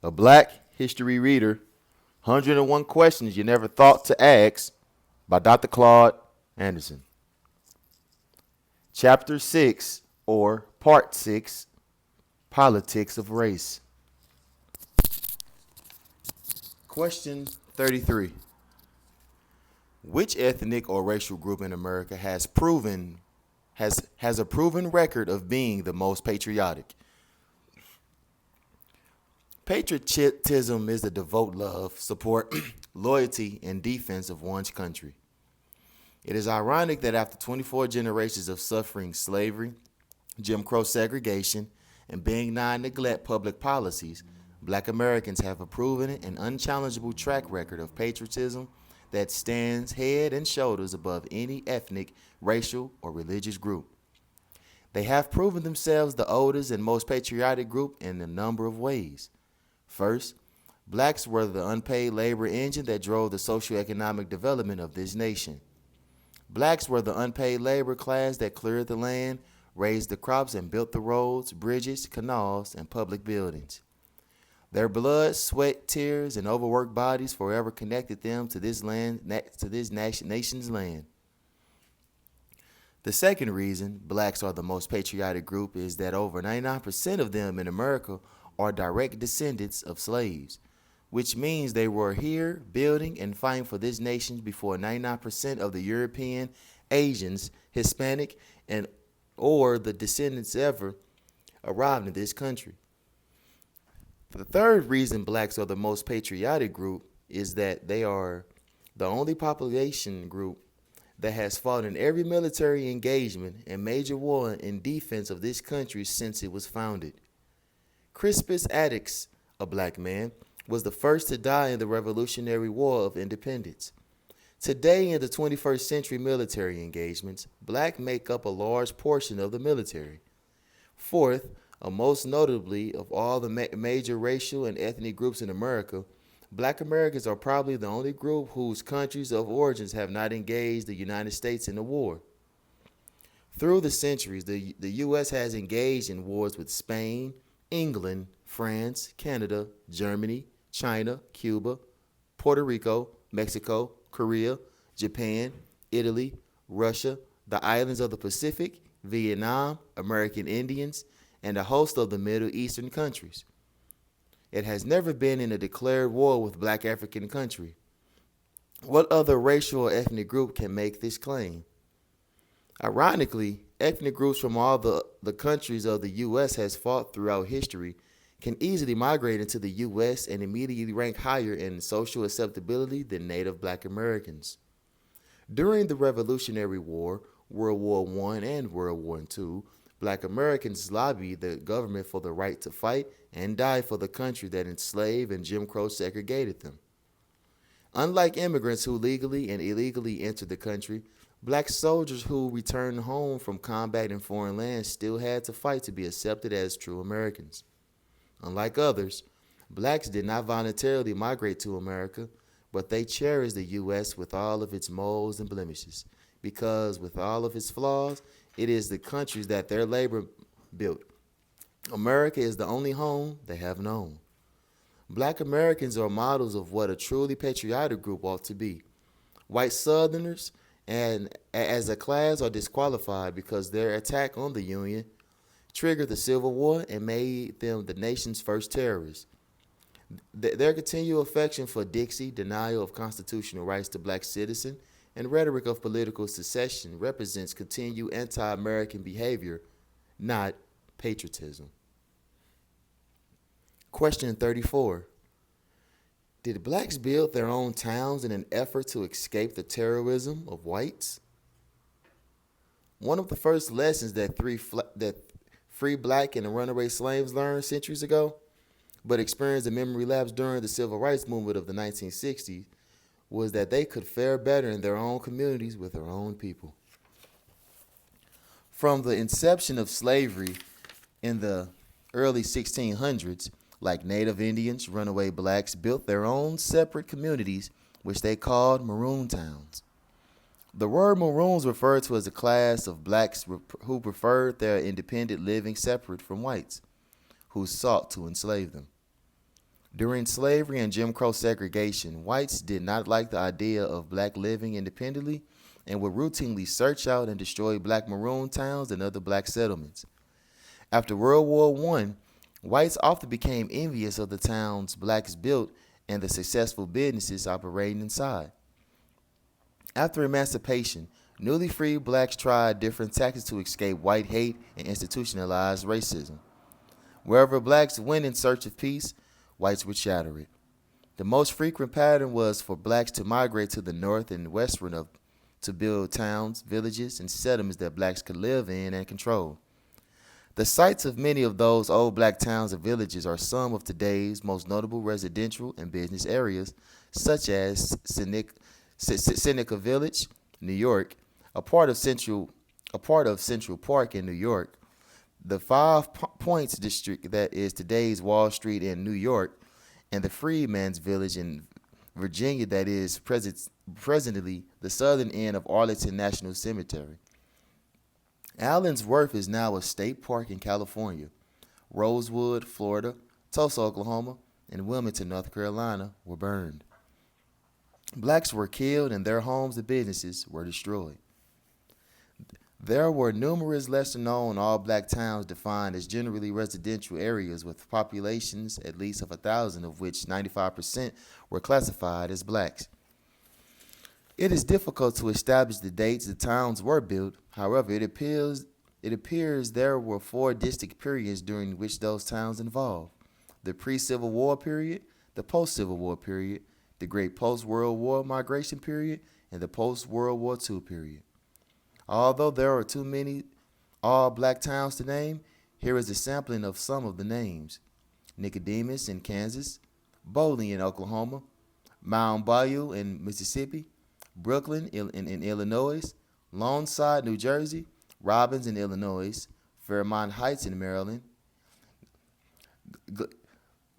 A Black History Reader, 101 Questions You Never Thought to Ask by Dr. Claude Anderson. Chapter 6, or Part 6, Politics of Race. Question 33. Which ethnic or racial group in America has a proven record of being the most patriotic? Patriotism is the devout love, support, loyalty, and defense of one's country. It is ironic that after 24 generations of suffering slavery, Jim Crow segregation, and benign neglect public policies, Black Americans have a proven and unchallengeable track record of patriotism that stands head and shoulders above any ethnic, racial, or religious group. They have proven themselves the oldest and most patriotic group in a number of ways. First, blacks were the unpaid labor engine that drove the socioeconomic development of this nation. Blacks were the unpaid labor class that cleared the land, raised the crops, and built the roads, bridges, canals, and public buildings. Their blood, sweat, tears, and overworked bodies forever connected them to this nation's land. The second reason blacks are the most patriotic group is that over 99% of them in America are direct descendants of slaves, which means they were here building and fighting for this nation before 99% of the European, Asians, Hispanic, and or the descendants ever arrived in this country. The third reason blacks are the most patriotic group is that they are the only population group that has fought in every military engagement and major war in defense of this country since it was founded. Crispus Attucks, a black man, was the first to die in the Revolutionary War of Independence. Today, in the 21st century military engagements, black make up a large portion of the military. Fourth, most notably of all the major racial and ethnic groups in America, Black Americans are probably the only group whose countries of origins have not engaged the United States in a war. Through the centuries, the U.S. has engaged in wars with Spain, England, France, Canada, Germany, China, Cuba, Puerto Rico, Mexico, Korea, Japan, Italy, Russia, the islands of the Pacific, Vietnam, American Indians, and a host of the Middle Eastern countries. It has never been in a declared war with black African country. What other racial or ethnic group can make this claim? Ironically, ethnic groups from all the countries of the U.S. has fought throughout history can easily migrate into the U.S. and immediately rank higher in social acceptability than Native Black Americans. During the Revolutionary War, World War I and World War II, Black Americans lobbied the government for the right to fight and die for the country that enslaved and Jim Crow segregated them. Unlike immigrants who legally and illegally entered the country, black soldiers who returned home from combat in foreign lands still had to fight to be accepted as true Americans. Unlike others, blacks did not voluntarily migrate to America, but they cherished the U.S. with all of its moles and blemishes, because with all of its flaws, it is the countries that their labor built. America is the only home they have known. Black Americans are models of what a truly patriotic group ought to be. White Southerners, and as a class, are disqualified because their attack on the Union triggered the Civil War and made them the nation's first terrorists. Their continual affection for Dixie, denial of constitutional rights to black citizens, and rhetoric of political secession represents continued anti-American behavior, not patriotism. Question 34. Did blacks build their own towns in an effort to escape the terrorism of whites? One of the first lessons that free black and runaway slaves learned centuries ago, but experienced a memory lapse during the civil rights movement of the 1960s, was that they could fare better in their own communities with their own people. From the inception of slavery in the early 1600s, like Native Indians, runaway blacks built their own separate communities, which they called maroon towns. The word maroons referred to as a class of blacks who preferred their independent living separate from whites, who sought to enslave them. During slavery and Jim Crow segregation, whites did not like the idea of black living independently and would routinely search out and destroy black maroon towns and other black settlements. After World War I, whites often became envious of the towns blacks built and the successful businesses operating inside. After emancipation, newly freed blacks tried different tactics to escape white hate and institutionalized racism. Wherever blacks went in search of peace, whites would shatter it. The most frequent pattern was for blacks to migrate to the north and westward to build towns, villages, and settlements that blacks could live in and control. The sites of many of those old black towns and villages are some of today's most notable residential and business areas, such as Seneca Village, New York, a part of Central Park in New York, the Five Points district that is today's Wall Street in New York, and the Freedman's Village in Virginia that is presently the southern end of Arlington National Cemetery. Allen's Worth is now a state park in California. Rosewood, Florida, Tulsa, Oklahoma, and Wilmington, North Carolina were burned. Blacks were killed and their homes and businesses were destroyed. There were numerous lesser-known all-black towns defined as generally residential areas with populations at least of 1,000, of which 95% were classified as blacks. It is difficult to establish the dates the towns were built. However, it appears there were four distinct periods during which those towns involved: the pre-Civil War period, the post-Civil War period, the Great Post-World War Migration period, and the post-World War II period. Although there are too many all-black towns to name, here is a sampling of some of the names: Nicodemus in Kansas, Bowling in Oklahoma, Mound Bayou in Mississippi, Brooklyn in Illinois, Lone Side, New Jersey, Robbins in Illinois, Fairmont Heights in Maryland,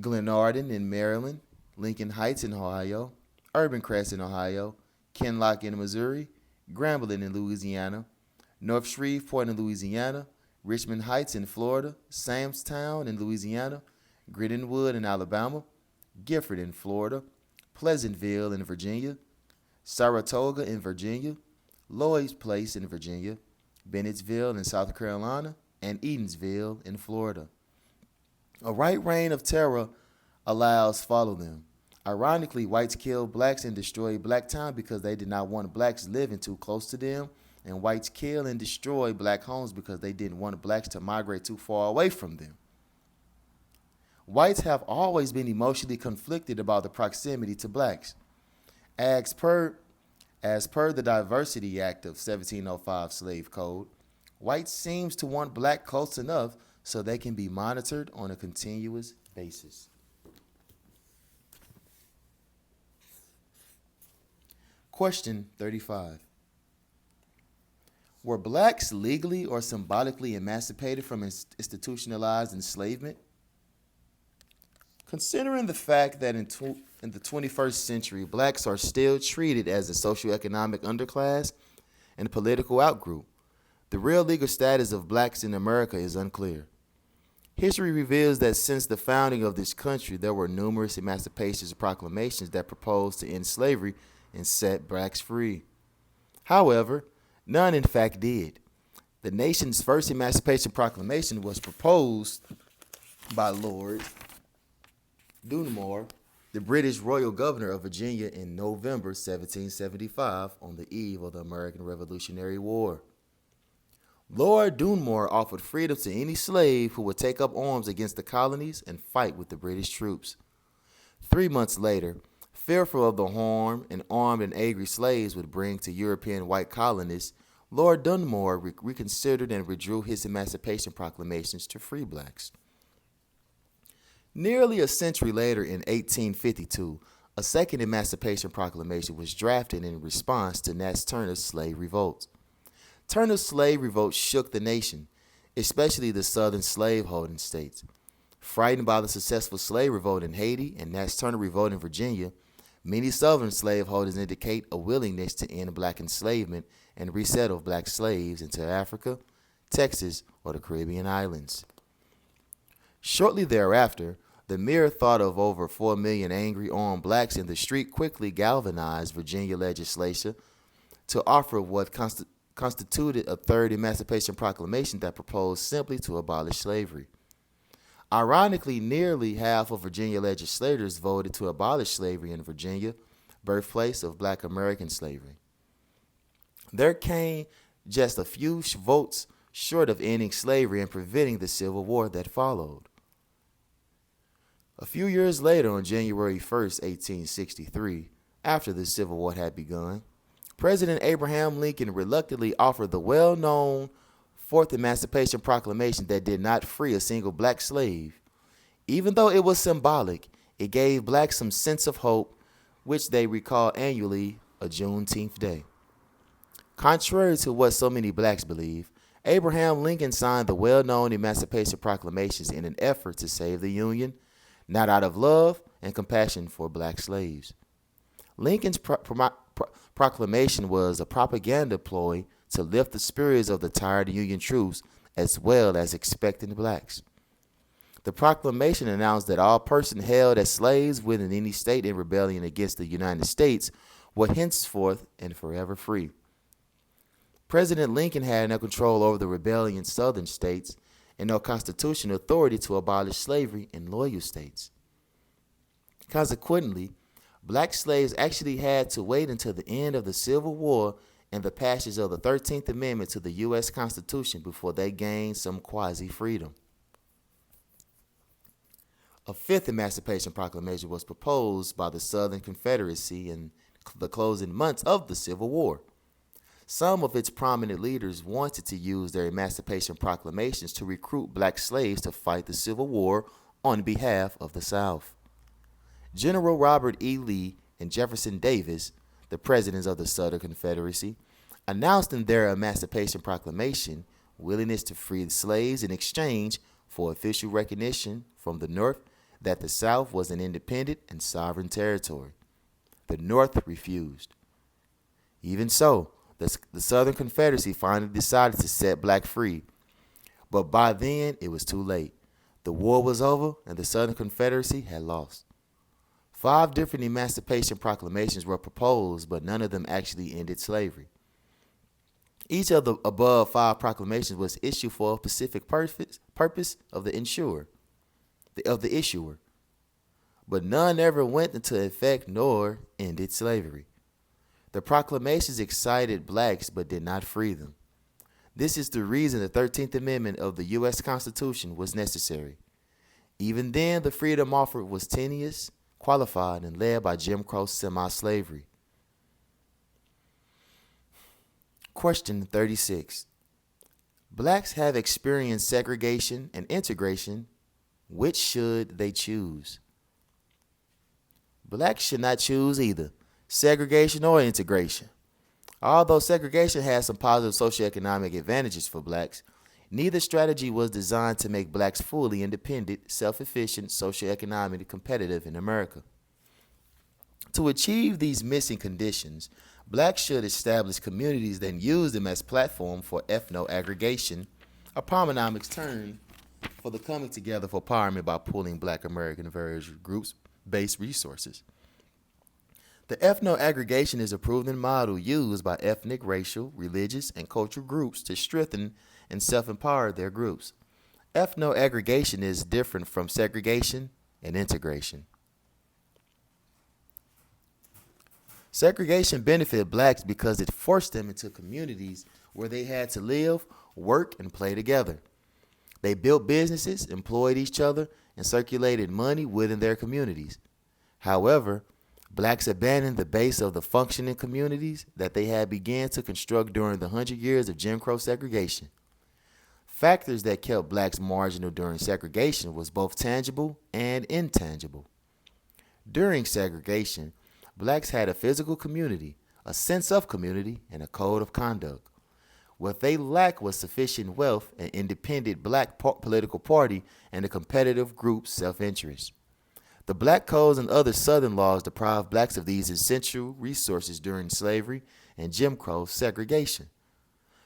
Glenarden in Maryland, Lincoln Heights in Ohio, Urban Crest in Ohio, Kinloch in Missouri, Grambling in Louisiana, North Shreveport in Louisiana, Richmond Heights in Florida, Samstown in Louisiana, Grittenwood in Alabama, Gifford in Florida, Pleasantville in Virginia, Saratoga in Virginia, Lloyd's Place in Virginia, Bennettsville in South Carolina, and Edensville in Florida. A right reign of terror allows follow them. Ironically, whites killed blacks and destroyed black town because they did not want blacks living too close to them, and whites kill and destroy black homes because they didn't want blacks to migrate too far away from them. Whites have always been emotionally conflicted about the proximity to blacks. As per the Diversity Act of 1705 Slave Code, whites seems to want black close enough so they can be monitored on a continuous basis. Question 35. Were blacks legally or symbolically emancipated from institutionalized enslavement? Considering the fact that in the 21st century, blacks are still treated as a socioeconomic underclass and political outgroup, the real legal status of blacks in America is unclear. History reveals that since the founding of this country, there were numerous emancipation proclamations that proposed to end slavery and set blacks free. However, none in fact did. The nation's first Emancipation Proclamation was proposed by Lord Dunmore, the British Royal Governor of Virginia, in November 1775 on the eve of the American Revolutionary War. Lord Dunmore offered freedom to any slave who would take up arms against the colonies and fight with the British troops. 3 months later, fearful of the harm and armed and angry slaves would bring to European white colonists, Lord Dunmore reconsidered and withdrew his Emancipation Proclamations to free blacks. Nearly a century later, in 1852, a second Emancipation Proclamation was drafted in response to Nat Turner's slave revolt. Turner's slave revolt shook the nation, especially the southern slaveholding states. Frightened by the successful slave revolt in Haiti and Nat Turner's revolt in Virginia, many southern slaveholders indicate a willingness to end black enslavement and resettle black slaves into Africa, Texas, or the Caribbean islands. Shortly thereafter, The mere thought of over 4 million angry armed blacks in the street quickly galvanized Virginia legislature to offer what constituted a third Emancipation Proclamation that proposed simply to abolish slavery. Ironically, nearly half of Virginia legislators voted to abolish slavery in Virginia, birthplace of black American slavery. There came just a few votes short of ending slavery and preventing the Civil War that followed. A few years later, on January 1st, 1863, after the Civil War had begun, President Abraham Lincoln reluctantly offered the well-known Fourth Emancipation Proclamation that did not free a single black slave. Even though it was symbolic, it gave blacks some sense of hope, which they recall annually a Juneteenth day. Contrary to what so many blacks believe, Abraham Lincoln signed the well-known Emancipation Proclamations in an effort to save the Union, not out of love and compassion for black slaves. Lincoln's proclamation was a propaganda ploy to lift the spirits of the tired Union troops as well as expectant blacks. The proclamation announced that all persons held as slaves within any state in rebellion against the United States were henceforth and forever free. President Lincoln had no control over the rebellion southern states and no constitutional authority to abolish slavery in loyal states. Consequently, black slaves actually had to wait until the end of the Civil War and the passage of the 13th Amendment to the U.S. Constitution before they gained some quasi-freedom. A fifth Emancipation Proclamation was proposed by the Southern Confederacy in the closing months of the Civil War. Some of its prominent leaders wanted to use their Emancipation Proclamations to recruit black slaves to fight the Civil War on behalf of the South. General Robert E. Lee and Jefferson Davis, the presidents of the Southern Confederacy, announced in their Emancipation Proclamation willingness to free the slaves in exchange for official recognition from the North that the South was an independent and sovereign territory. The North refused. Even so, the Southern Confederacy finally decided to set black free, but by then it was too late. The war was over and the Southern Confederacy had lost. 5 different Emancipation Proclamations were proposed, but none of them actually ended slavery. Each of the above 5 proclamations was issued for a specific purpose of the issuer, but none ever went into effect nor ended slavery. The proclamations excited blacks but did not free them. This is the reason the 13th Amendment of the U.S. Constitution was necessary. Even then, the freedom offered was tenuous, qualified, and led by Jim Crow semi-slavery. Question 36. Blacks have experienced segregation and integration. Which should they choose? Blacks should not choose either segregation or integration. Although segregation has some positive socioeconomic advantages for blacks, neither strategy was designed to make blacks fully independent, self-efficient, socioeconomically competitive in America. To achieve these missing conditions, blacks should establish communities then use them as platform for ethno-aggregation, a Pomeroy's term for the coming together for empowerment by pooling black American various groups-based resources. The ethno-aggregation is a proven model used by ethnic, racial, religious, and cultural groups to strengthen and self-empower their groups. Ethno-aggregation is different from segregation and integration. Segregation benefited blacks because it forced them into communities where they had to live, work, and play together. They built businesses, employed each other, and circulated money within their communities. However, blacks abandoned the base of the functioning communities that they had began to construct during the 100 years of Jim Crow segregation. Factors that kept blacks marginal during segregation was both tangible and intangible. During segregation, blacks had a physical community, a sense of community, and a code of conduct. What they lacked was sufficient wealth, an independent black political party, and a competitive group self-interest. The black codes and other Southern laws deprived blacks of these essential resources during slavery and Jim Crow segregation.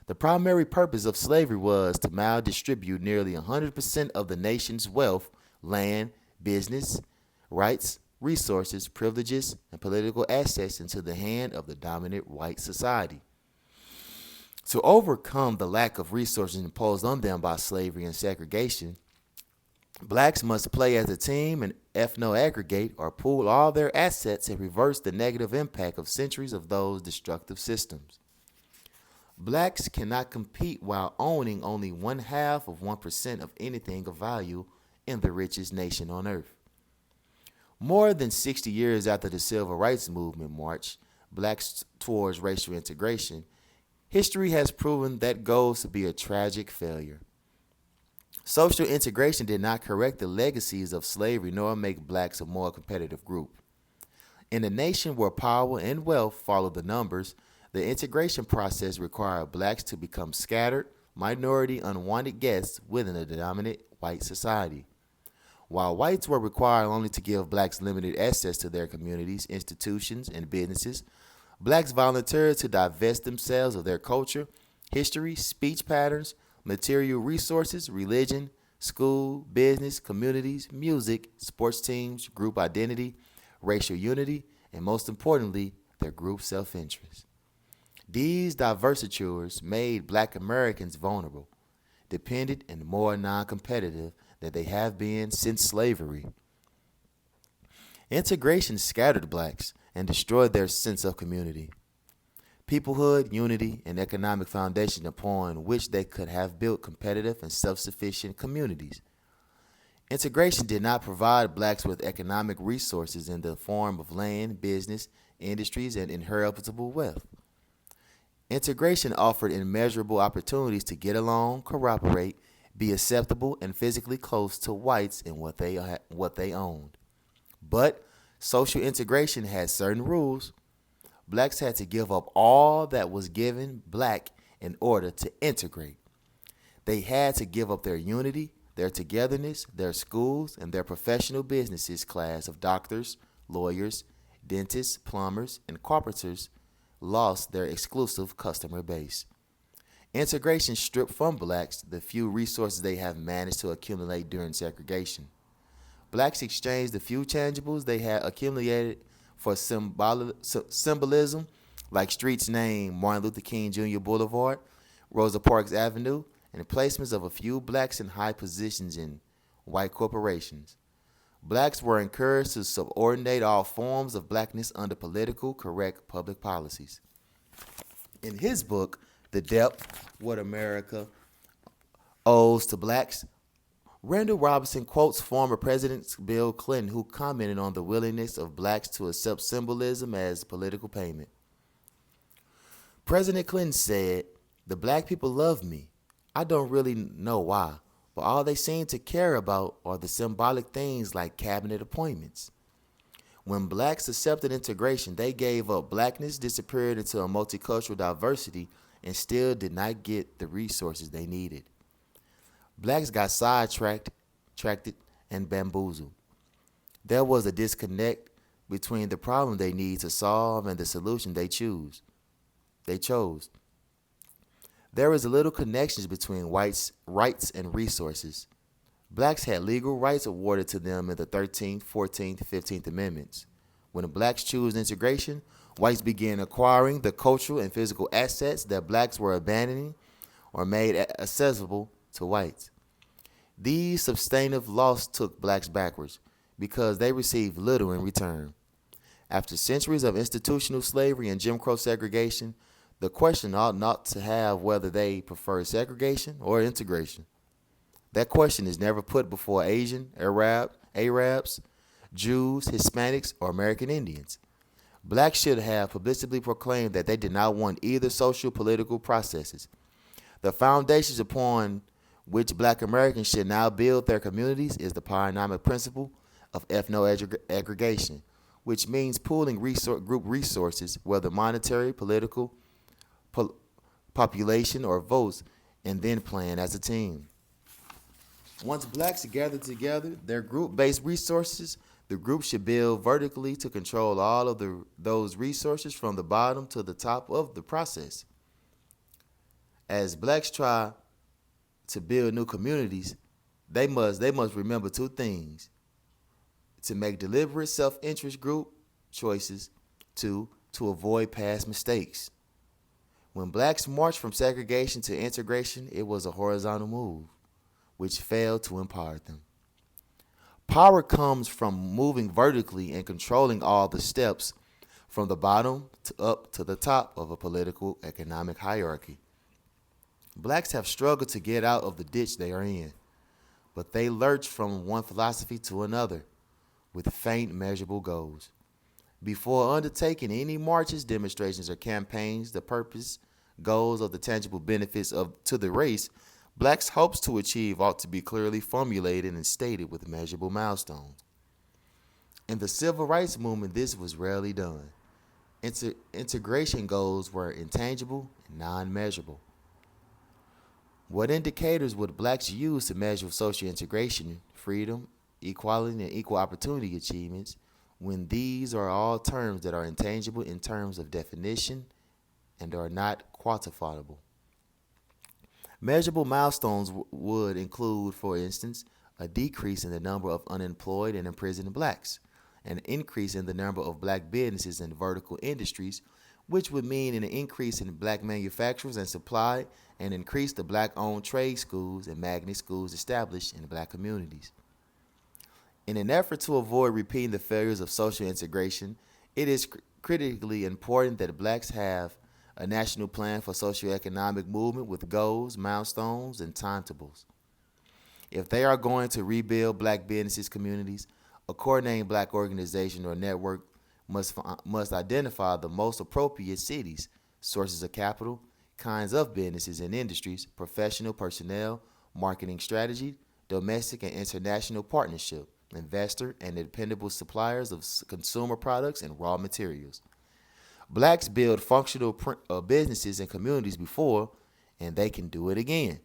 The primary purpose of slavery was to maldistribute nearly 100% of the nation's wealth, land, business, rights, resources, privileges, and political assets into the hand of the dominant white society. To overcome the lack of resources imposed on them by slavery and segregation, blacks must play as a team and ethno-aggregate or pool all their assets and reverse the negative impact of centuries of those destructive systems. Blacks cannot compete while owning only 0.5% of anything of value in the richest nation on earth. More than 60 years after the Civil Rights Movement marched blacks towards racial integration, history has proven that goal to be a tragic failure. Social integration did not correct the legacies of slavery nor make blacks a more competitive group. In a nation where power and wealth follow the numbers, the integration process required blacks to become scattered, minority, unwanted guests within a dominant white society. While whites were required only to give blacks limited access to their communities, institutions, and businesses, blacks volunteered to divest themselves of their culture, history, speech patterns, material resources, religion, school, business, communities, music, sports teams, group identity, racial unity, and most importantly, their group self-interest. These diversitures made black Americans vulnerable, dependent, and more non-competitive than they have been since slavery. Integration scattered blacks and destroyed their sense of community, peoplehood, unity, and economic foundation upon which they could have built competitive and self-sufficient communities. Integration did not provide blacks with economic resources in the form of land, business, industries, and inheritable wealth. Integration offered immeasurable opportunities to get along, cooperate, be acceptable, and physically close to whites in what they owned. But social integration had certain rules. Blacks had to give up all that was given black in order to integrate. They had to give up their unity, their togetherness, their schools, and their professional businesses class of doctors, lawyers, dentists, plumbers, and carpenters lost their exclusive customer base. Integration stripped from blacks the few resources they have managed to accumulate during segregation. Blacks exchanged the few tangibles they had accumulated for symbolism, like streets named Martin Luther King Jr. Boulevard, Rosa Parks Avenue, and placements of a few blacks in high positions in white corporations. Blacks were encouraged to subordinate all forms of blackness under political correct public policies. In his book, The Depth, What America Owes to Blacks, Randall Robinson quotes former President Bill Clinton, who commented on the willingness of blacks to accept symbolism as political payment. President Clinton said, "The black people love me. I don't really know why, but all they seem to care about are the symbolic things like cabinet appointments." When blacks accepted integration, they gave up blackness, disappeared into a multicultural diversity, and still did not get the resources they needed. Blacks got sidetracked, and bamboozled. There was a disconnect between the problem they need to solve and the solution they chose. There is a little connection between whites' rights and resources. Blacks had legal rights awarded to them in the 13th, 14th, 15th Amendments. When the blacks chose integration, whites began acquiring the cultural and physical assets that blacks were abandoning or made accessible to whites. These substantive laws took blacks backwards because they received little in return. After centuries of institutional slavery and Jim Crow segregation, the question ought not to have whether they prefer segregation or integration. That question is never put before Asian, Arabs, Jews, Hispanics, or American Indians. Blacks should have publicly proclaimed that they did not want either social political processes. The foundations upon which black Americans should now build their communities is the paradigmatic principle of ethno-aggregation, which means pooling group resources, whether monetary, political, population, or votes, and then plan as a team. Once blacks gather together their group-based resources, the group should build vertically to control all of those resources from the bottom to the top of the process. As blacks try to build new communities, they must remember two things. to make deliberate self-interest group choices. 2. To avoid past mistakes. When blacks marched from segregation to integration, it was a horizontal move, which failed to empower them. Power comes from moving vertically and controlling all the steps from the bottom to up to the top of a political economic hierarchy. Blacks have struggled to get out of the ditch they are in, but they lurch from one philosophy to another with faint, measurable goals. Before undertaking any marches, demonstrations, or campaigns, the purpose, goals, or the tangible benefits to the race, blacks' hopes to achieve ought to be clearly formulated and stated with measurable milestones. In the civil rights movement, this was rarely done. Integration goals were intangible and non-measurable. What indicators would blacks use to measure social integration, freedom, equality, and equal opportunity achievements when these are all terms that are intangible in terms of definition and are not quantifiable? Measurable milestones would include, for instance, a decrease in the number of unemployed and imprisoned blacks, an increase in the number of black businesses in vertical industries, which would mean an increase in black manufacturers and supply, and increase the black-owned trade schools and magnet schools established in black communities. In an effort to avoid repeating the failures of social integration, it is critically important that blacks have a national plan for socioeconomic movement with goals, milestones, and timetables. If they are going to rebuild black businesses communities, a coordinating black organization or network must identify the most appropriate cities, sources of capital, kinds of businesses and industries, professional personnel, marketing strategy, domestic and international partnership, investor and dependable suppliers of consumer products and raw materials. Blacks build functional businesses and communities before, and they can do it again.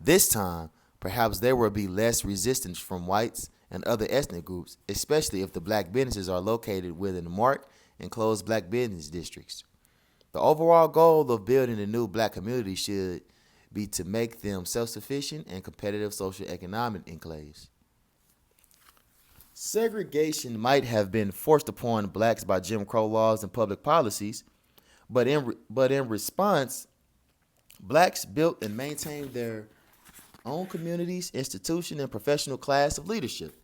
This time, perhaps there will be less resistance from whites and other ethnic groups, especially if the black businesses are located within marked and closed black business districts. The overall goal of building a new black community should be to make them self-sufficient and competitive social economic enclaves. Segregation might have been forced upon blacks by Jim Crow laws and public policies, but in response, blacks built and maintained their own communities, institution, and professional class of leadership.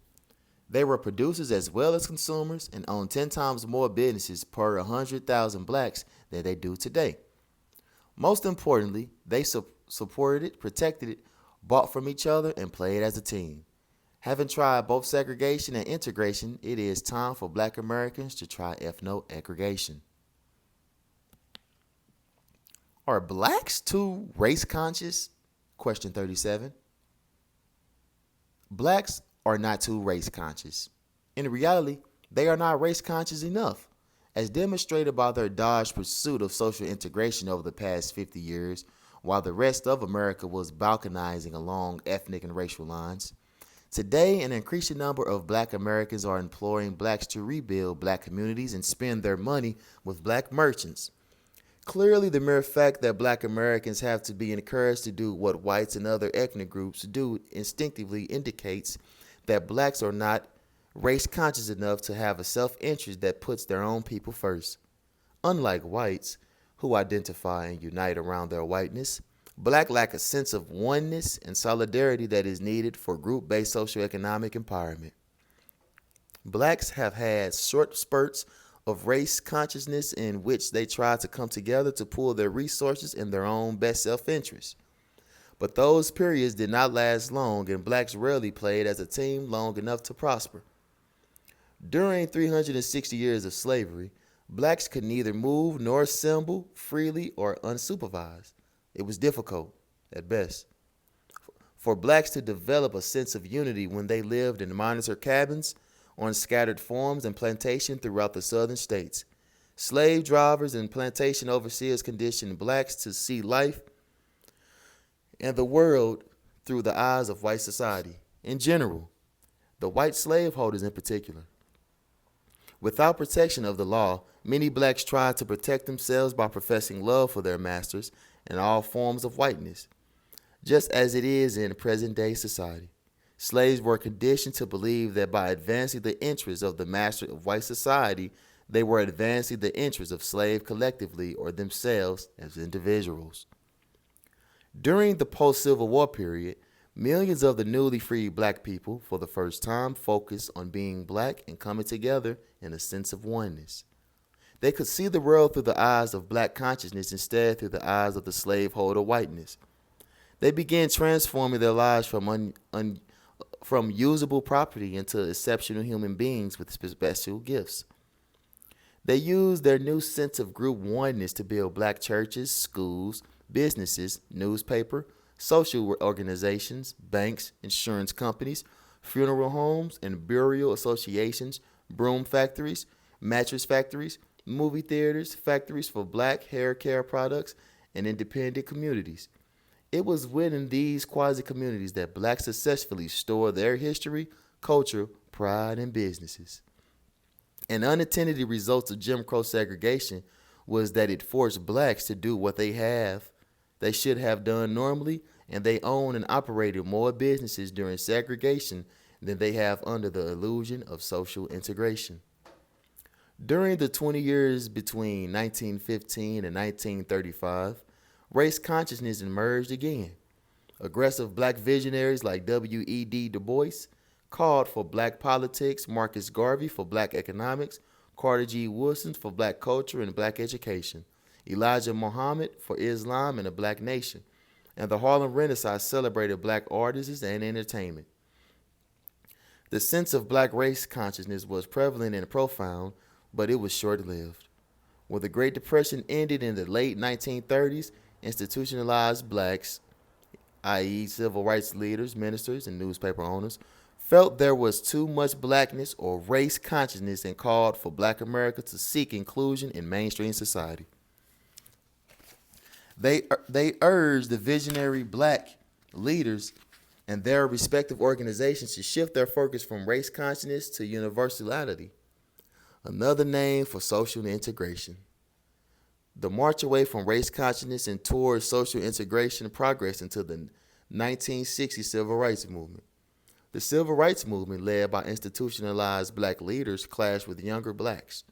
They were producers as well as consumers and owned 10 times more businesses per 100,000 blacks than they do today. Most importantly, they supported it, protected it, bought from each other, and played as a team. Having tried both segregation and integration, it is time for black Americans to try ethno-aggregation. Are blacks too race conscious? Question 37. Blacks are not too race conscious. In reality, they are not race conscious enough. As demonstrated by their dogged pursuit of social integration over the past 50 years, while the rest of America was balkanizing along ethnic and racial lines. Today, an increasing number of black Americans are imploring blacks to rebuild black communities and spend their money with black merchants. Clearly, the mere fact that black Americans have to be encouraged to do what whites and other ethnic groups do instinctively indicates that blacks are not race conscious enough to have a self-interest that puts their own people first. Unlike whites, who identify and unite around their whiteness, blacks lack a sense of oneness and solidarity that is needed for group-based socioeconomic empowerment. Blacks have had short spurts of race consciousness in which they try to come together to pool their resources in their own best self-interest. But those periods did not last long, and blacks rarely played as a team long enough to prosper. During 360 years of slavery, blacks could neither move nor assemble freely or unsupervised. It was difficult, at best, for blacks to develop a sense of unity when they lived in monitor cabins on scattered farms and plantations throughout the southern states. Slave drivers and plantation overseers conditioned blacks to see life and the world through the eyes of white society in general, the white slaveholders in particular. Without protection of the law, many blacks tried to protect themselves by professing love for their masters and all forms of whiteness, just as it is in present-day society. Slaves were conditioned to believe that by advancing the interests of the master of white society, they were advancing the interests of slaves collectively or themselves as individuals. During the post-Civil War period, millions of the newly freed black people, for the first time, focused on being black and coming together in a sense of oneness. They could see the world through the eyes of black consciousness instead through the eyes of the slaveholder whiteness. They began transforming their lives from usable property into exceptional human beings with special gifts. They used their new sense of group oneness to build black churches, schools, businesses, newspaper, social organizations, banks, insurance companies, funeral homes and burial associations, broom factories, mattress factories, movie theaters, factories for black hair care products, and independent communities. It was within these quasi-communities that blacks successfully stored their history, culture, pride, and businesses. An unintended result of Jim Crow segregation was that it forced blacks to do what they should have done normally, and they owned and operated more businesses during segregation than they have under the illusion of social integration. During the 20 years between 1915 and 1935, race consciousness emerged again. Aggressive black visionaries like W.E.B. Du Bois called for black politics, Marcus Garvey for black economics, Carter G. Woodson for black culture and black education, Elijah Muhammad for Islam and a black nation, and the Harlem Renaissance celebrated black artists and entertainment. The sense of black race consciousness was prevalent and profound, but it was short-lived. When the Great Depression ended in the late 1930s, institutionalized blacks, i.e. civil rights leaders, ministers, and newspaper owners, felt there was too much blackness or race consciousness and called for black America to seek inclusion in mainstream society. They urged the visionary black leaders and their respective organizations to shift their focus from race consciousness to universality, another name for social integration. The march away from race consciousness and towards social integration progressed into the 1960 Civil Rights Movement. The Civil Rights Movement, led by institutionalized black leaders, clashed with younger blacks,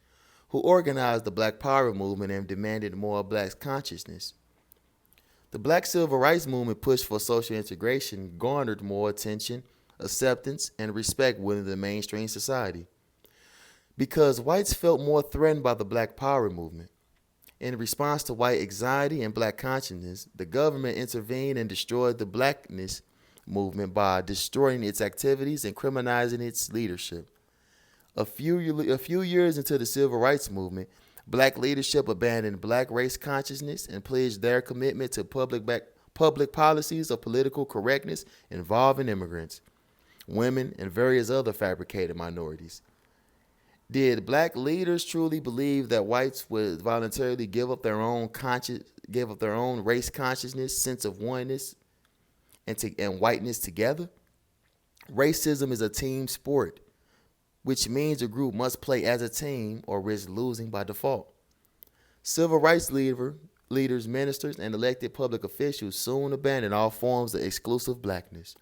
who organized the Black Power movement and demanded more black consciousness. The Black Civil Rights Movement push for social integration garnered more attention, acceptance, and respect within the mainstream society, because whites felt more threatened by the Black Power movement. In response to white anxiety and black consciousness, the government intervened and destroyed the blackness movement by destroying its activities and criminalizing its leadership. A few years into the civil rights movement, black leadership abandoned black race consciousness and pledged their commitment to public policies of political correctness involving immigrants, women, and various other fabricated minorities. Did black leaders truly believe that whites would voluntarily give up their own race consciousness, sense of oneness, and whiteness together? Racism is a team sport, which means a group must play as a team or risk losing by default. Civil rights leaders, ministers, and elected public officials soon abandoned all forms of exclusive blackness.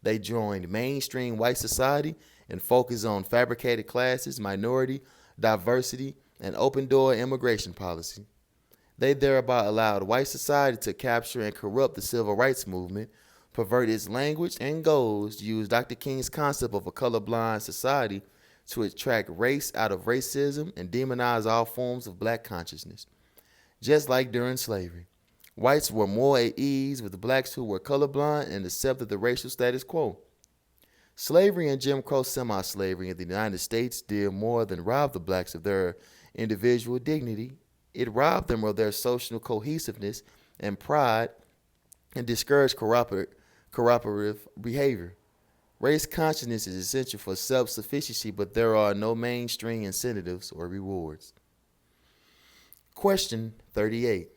They joined mainstream white society and focused on fabricated classes, minority, diversity, and open-door immigration policy. They thereby allowed white society to capture and corrupt the civil rights movement, pervert its language and goals, use Dr. King's concept of a colorblind society to extract race out of racism and demonize all forms of black consciousness. Just like during slavery, whites were more at ease with blacks who were colorblind and accepted the racial status quo. Slavery and Jim Crow semi-slavery in the United States did more than rob the blacks of their individual dignity. It robbed them of their social cohesiveness and pride and discouraged cooperative behavior. Race consciousness is essential for self-sufficiency, but there are no mainstream incentives or rewards. Question 38.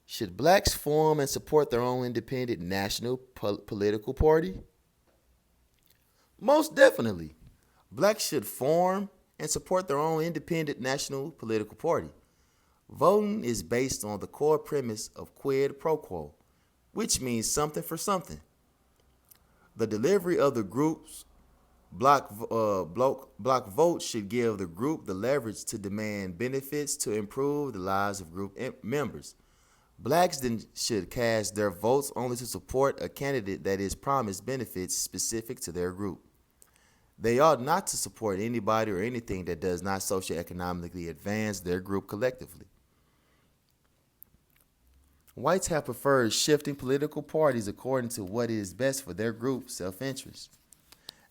Should blacks form and support their own independent national political party? Most definitely. Blacks should form and support their own independent national political party. Voting is based on the core premise of quid pro quo, which means something for something. The delivery of the group's block vote should give the group the leverage to demand benefits to improve the lives of group members. Blacks then should cast their votes only to support a candidate that is promised benefits specific to their group. They ought not to support anybody or anything that does not socioeconomically advance their group collectively. Whites have preferred shifting political parties according to what is best for their group's self-interest.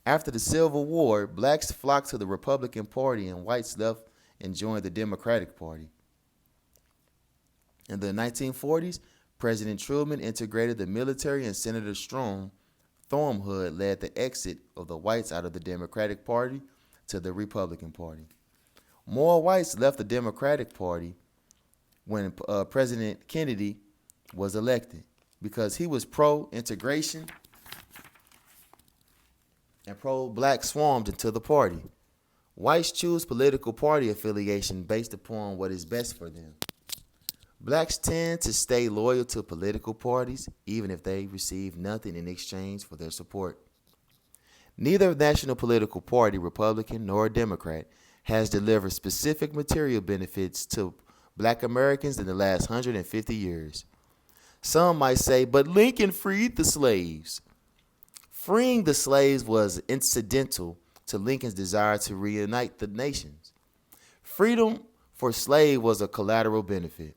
After the Civil War, blacks flocked to the Republican Party and whites left and joined the Democratic Party. In the 1940s, President Truman integrated the military and Senator Thorm Hood led the exit of the whites out of the Democratic Party to the Republican Party. More whites left the Democratic Party when President Kennedy was elected because he was pro-integration and pro-black swarmed into the party. Whites choose political party affiliation based upon what is best for them. Blacks tend to stay loyal to political parties even if they receive nothing in exchange for their support. Neither national political party, Republican nor Democrat, has delivered specific material benefits to black Americans in the last 150 years. Some might say, but Lincoln freed the slaves. Freeing the slaves was incidental to Lincoln's desire to reunite the nations. Freedom for slaves was a collateral benefit.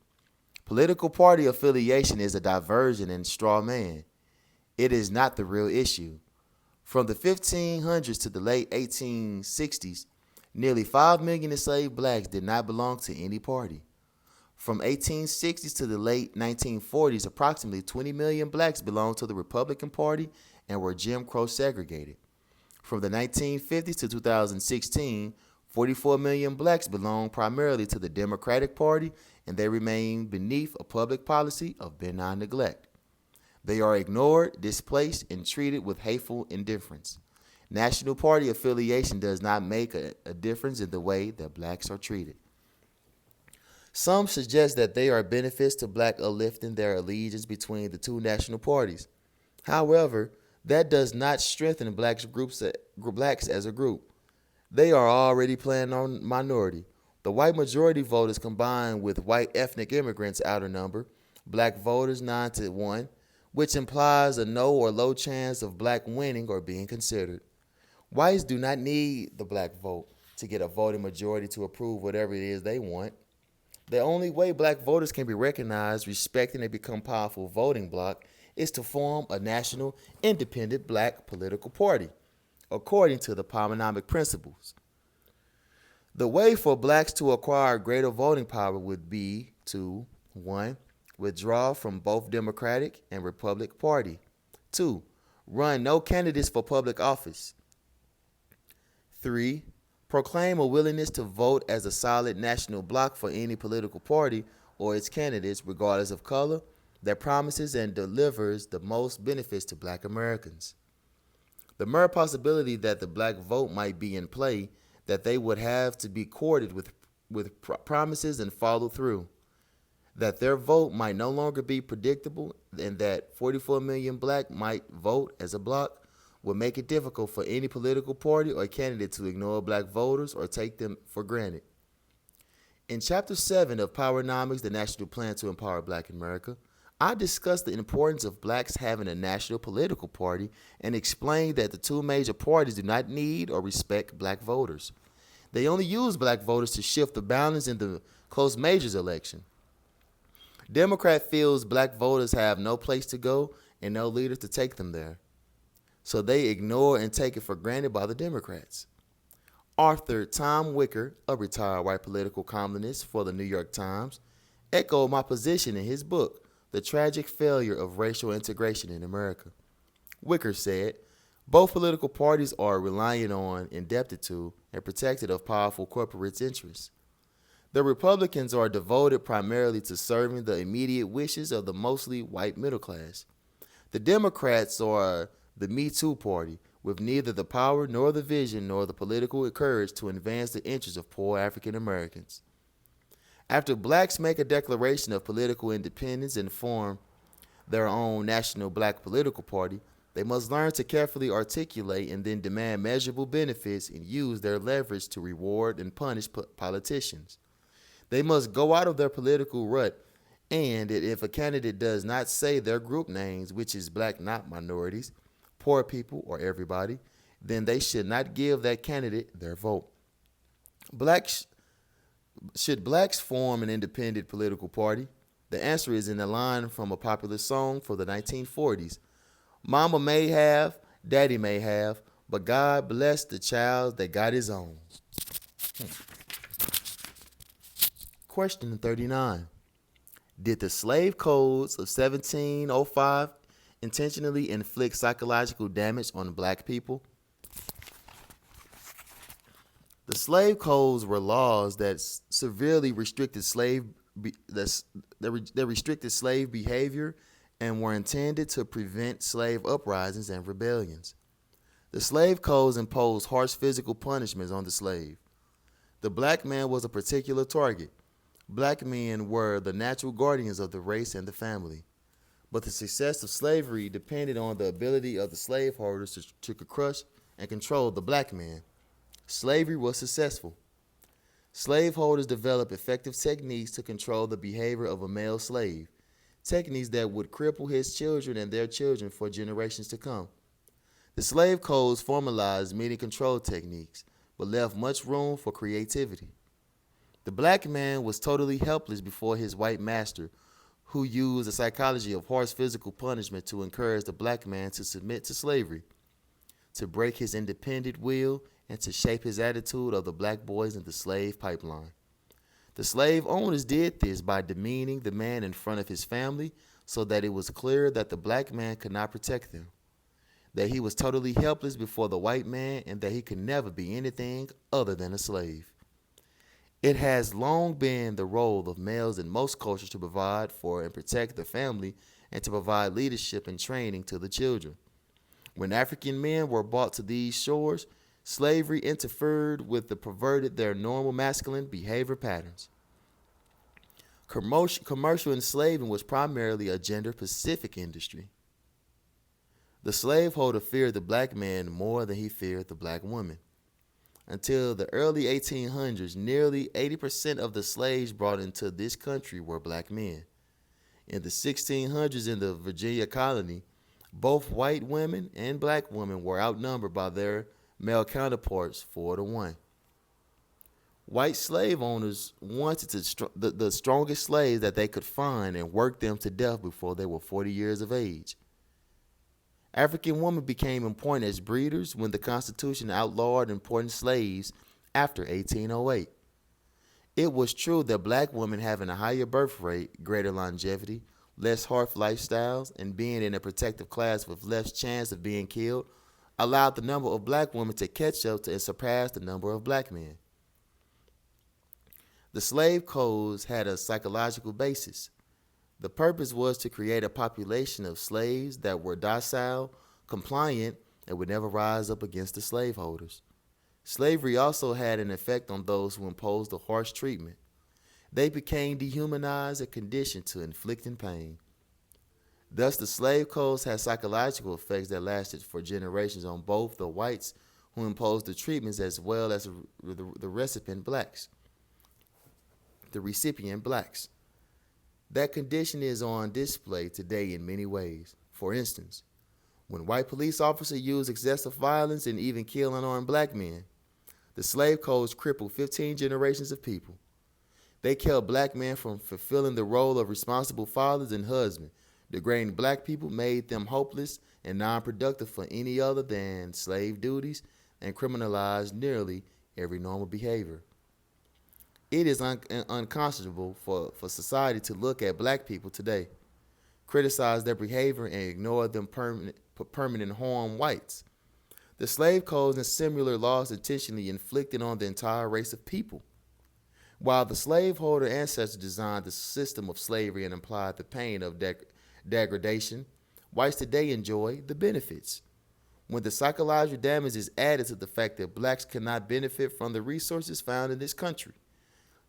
Political party affiliation is a diversion and straw man. It is not the real issue. From the 1500s to the late 1860s, nearly 5 million enslaved blacks did not belong to any party. From 1860s to the late 1940s, approximately 20 million blacks belonged to the Republican Party and were Jim Crow segregated. From the 1950s to 2016, 44 million blacks belong primarily to the Democratic Party, and they remain beneath a public policy of benign neglect. They are ignored, displaced, and treated with hateful indifference. National party affiliation does not make a difference in the way that blacks are treated. Some suggest that there are benefits to black uplifting their allegiance between the two national parties. However, that does not strengthen blacks as a group. They are already playing on minority. The white majority voters combined with white ethnic immigrants outnumber black voters 9-1, which implies a no or low chance of black winning or being considered. Whites do not need the black vote to get a voting majority to approve whatever it is they want. The only way black voters can be recognized, respected, and become powerful voting bloc is to form a national independent black political party, according to the Polynomic principles. The way for blacks to acquire greater voting power would be to 1. Withdraw from both Democratic and Republican Party. 2. Run no candidates for public office. 3. Proclaim a willingness to vote as a solid national bloc for any political party or its candidates, regardless of color, that promises and delivers the most benefits to black Americans. The mere possibility that the black vote might be in play, that they would have to be courted with promises and follow through, that their vote might no longer be predictable, and that 44 million black might vote as a bloc would make it difficult for any political party or candidate to ignore black voters or take them for granted. In Chapter 7 of Powernomics, the National Plan to Empower Black America, I discussed the importance of blacks having a national political party and explained that the two major parties do not need or respect black voters. They only use black voters to shift the balance in the close majors election. Democrat feels black voters have no place to go and no leaders to take them there, so they ignore and take it for granted by the Democrats. Arthur Tom Wicker, a retired white political columnist for the New York Times, echoed my position in his book, The Tragic Failure of Racial Integration in America. Wicker said, both political parties are reliant on, indebted to, and protected of powerful corporate interests. The Republicans are devoted primarily to serving the immediate wishes of the mostly white middle class. The Democrats are the Me Too party, with neither the power nor the vision nor the political courage to advance the interests of poor African Americans. After blacks make a declaration of political independence and form their own national black political party, They must learn to carefully articulate and then demand measurable benefits and use their leverage to reward and punish politicians. They must go out of their political rut, and if a candidate does not say their group names, which is black, not minorities, poor people, or everybody, then they should not give that candidate their vote. Blacks should blacks form an independent political party? The answer is in a line from a popular song for the 1940s. Mama may have, daddy may have, but God bless the child that got his own. Question 39. Did the slave codes of 1705 intentionally inflict psychological damage on black people? The slave codes were laws that severely restricted that restricted slave behavior and were intended to prevent slave uprisings and rebellions. The slave codes imposed harsh physical punishments on the slave. The black man was a particular target. Black men were the natural guardians of the race and the family. But the success of slavery depended on the ability of the slaveholders to crush and control the black man. Slavery was successful. Slaveholders developed effective techniques to control the behavior of a male slave, techniques that would cripple his children and their children for generations to come. The slave codes formalized many control techniques, but left much room for creativity. The black man was totally helpless before his white master, who used the psychology of harsh physical punishment to encourage the black man to submit to slavery, to break his independent will, and to shape his attitude of the black boys in the slave pipeline. The slave owners did this by demeaning the man in front of his family so that it was clear that the black man could not protect them, that he was totally helpless before the white man, and that he could never be anything other than a slave. It has long been the role of males in most cultures to provide for and protect the family and to provide leadership and training to the children. When African men were brought to these shores, slavery interfered with perverted their normal masculine behavior patterns. Commercial enslaving was primarily a gender-specific industry. The slaveholder feared the black man more than he feared the black woman. Until the early 1800s, nearly 80% of the slaves brought into this country were black men. In the 1600s in the Virginia colony, both white women and black women were outnumbered by their male counterparts 4-1. White slave owners wanted the strongest slaves that they could find and worked them to death before they were 40 years of age. African women became important as breeders when the Constitution outlawed importing slaves after 1808. It was true that black women having a higher birth rate, greater longevity, less harsh lifestyles, and being in a protected class with less chance of being killed allowed the number of black women to catch up to and surpass the number of black men. The slave codes had a psychological basis. The purpose was to create a population of slaves that were docile, compliant, and would never rise up against the slaveholders. Slavery also had an effect on those who imposed the harsh treatment. They became dehumanized and conditioned to inflicting pain. Thus, the slave codes had psychological effects that lasted for generations on both the whites who imposed the treatments as well as the recipient blacks. That condition is on display today in many ways. For instance, when white police officers use excessive violence and even kill unarmed black men, the slave codes crippled 15 generations of people. They kept black men from fulfilling the role of responsible fathers and husbands. Degrading black people made them hopeless and non-productive for any other than slave duties and criminalized nearly every normal behavior. It is unconscionable for society to look at black people today, criticize their behavior, and ignore them permanent harm whites. The slave codes and similar laws intentionally inflicted on the entire race of people. While the slaveholder ancestors designed the system of slavery and implied the pain of degradation, whites today enjoy the benefits. When the psychological damage is added to the fact that blacks cannot benefit from the resources found in this country,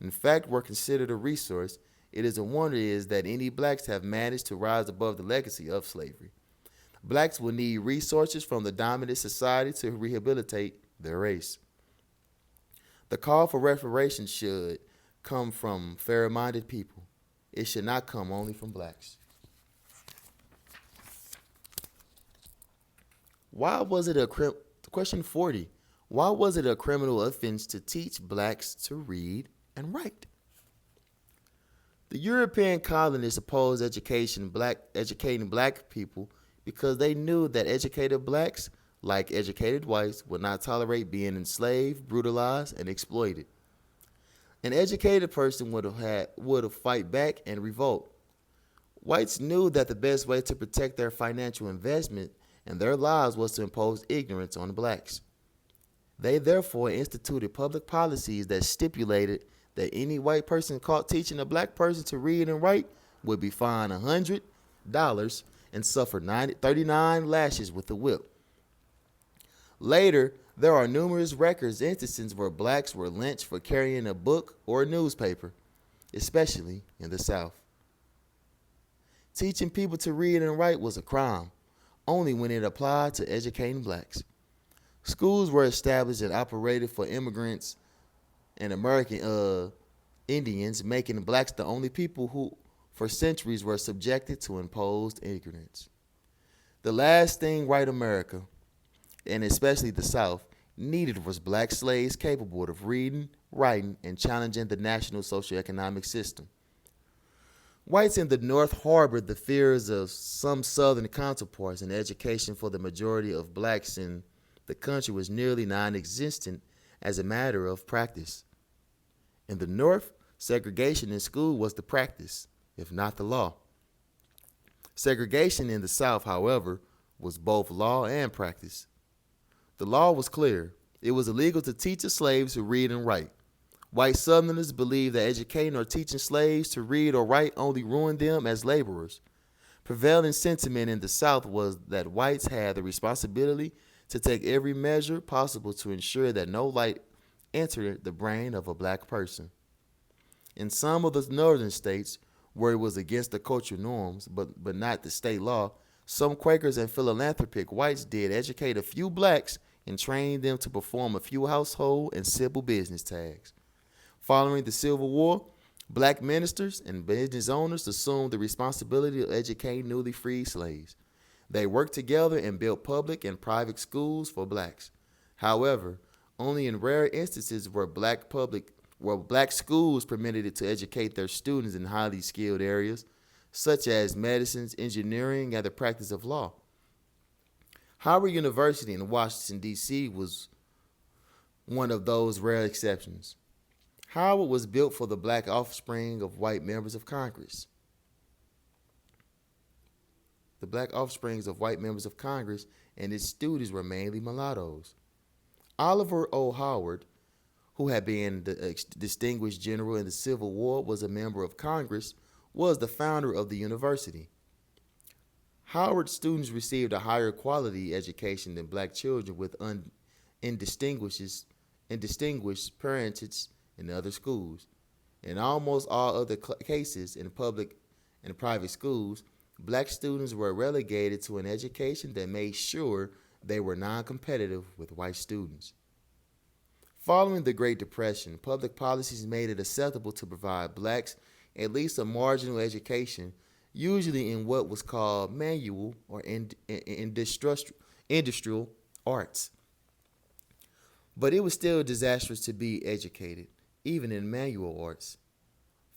in fact, were considered a resource, it is a wonder is that any blacks have managed to rise above the legacy of slavery. Blacks will need resources from the dominant society to rehabilitate their race. The call for reparations should come from fair-minded people. It should not come only from blacks. Why was it a question 40? Why was it a criminal offense to teach blacks to read and write? The European colonists opposed educating black people because they knew that educated blacks, like educated whites, would not tolerate being enslaved, brutalized, and exploited. An educated person would have fight back and revolt. Whites knew that the best way to protect their financial investment and their lives was to impose ignorance on blacks. They therefore instituted public policies that stipulated that any white person caught teaching a black person to read and write would be fined $100 and suffer 39 lashes with a whip. Later, there are numerous records instances where blacks were lynched for carrying a book or a newspaper, especially in the South. Teaching people to read and write was a crime, only when it applied to educating blacks. Schools were established and operated for immigrants and American Indians, making blacks the only people who, for centuries, were subjected to imposed ignorance. The last thing white America, and especially the South, needed was black slaves capable of reading, writing, and challenging the national socioeconomic system. Whites in the North harbored the fears of some Southern counterparts, and education for the majority of blacks in the country was nearly non-existent as a matter of practice. In the North, segregation in school was the practice, if not the law. Segregation in the South, however, was both law and practice. The law was clear. It was illegal to teach the slaves to read and write. White Southerners believed that educating or teaching slaves to read or write only ruined them as laborers. Prevailing sentiment in the South was that whites had the responsibility to take every measure possible to ensure that no light entered the brain of a black person. In some of the northern states, where it was against the cultural norms, but not the state law, some Quakers and philanthropic whites did educate a few blacks and trained them to perform a few household and civil business tasks. Following the Civil War, black ministers and business owners assumed the responsibility of educating newly freed slaves. They worked together and built public and private schools for blacks. However, only in rare instances were black schools permitted to educate their students in highly skilled areas, such as medicine, engineering, and the practice of law. Howard University in Washington, D.C. was one of those rare exceptions. Howard was built for the black offspring of white members of Congress. The black offsprings of white members of Congress and its students were mainly mulattoes. Oliver O. Howard, who had been the distinguished general in the Civil War, was a member of Congress, was the founder of the university. Howard students received a higher quality education than black children with indistinguished parentage in other schools. In almost all other cases in public and private schools, black students were relegated to an education that made sure they were non-competitive with white students. Following the Great Depression, public policies made it acceptable to provide blacks at least a marginal education, usually in what was called manual or industrial arts. But it was still disastrous to be educated, even in manual arts.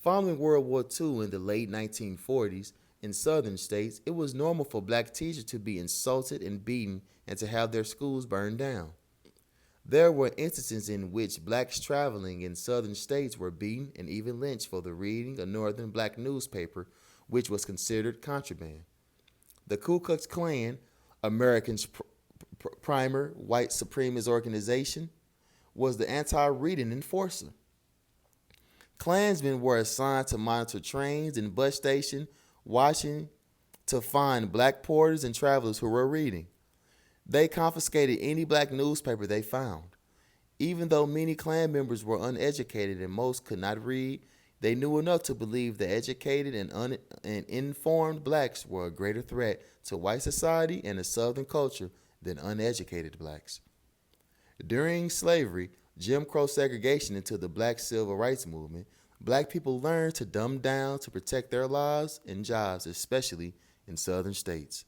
Following World War II in the late 1940s, in southern states, it was normal for black teachers to be insulted and beaten and to have their schools burned down. There were instances in which blacks traveling in southern states were beaten and even lynched for the reading a northern black newspaper, which was considered contraband. The Ku Klux Klan, America's primer white supremacist organization, was the anti-reading enforcer. Klansmen were assigned to monitor trains and bus stations, watching to find black porters and travelers who were reading. They confiscated any black newspaper they found. Even though many Klan members were uneducated and most could not read, They knew enough to believe that educated and informed blacks were a greater threat to white society and the Southern culture than uneducated blacks. During slavery, Jim Crow segregation into the black civil rights movement, black people learned to dumb down to protect their lives and jobs, especially in southern states.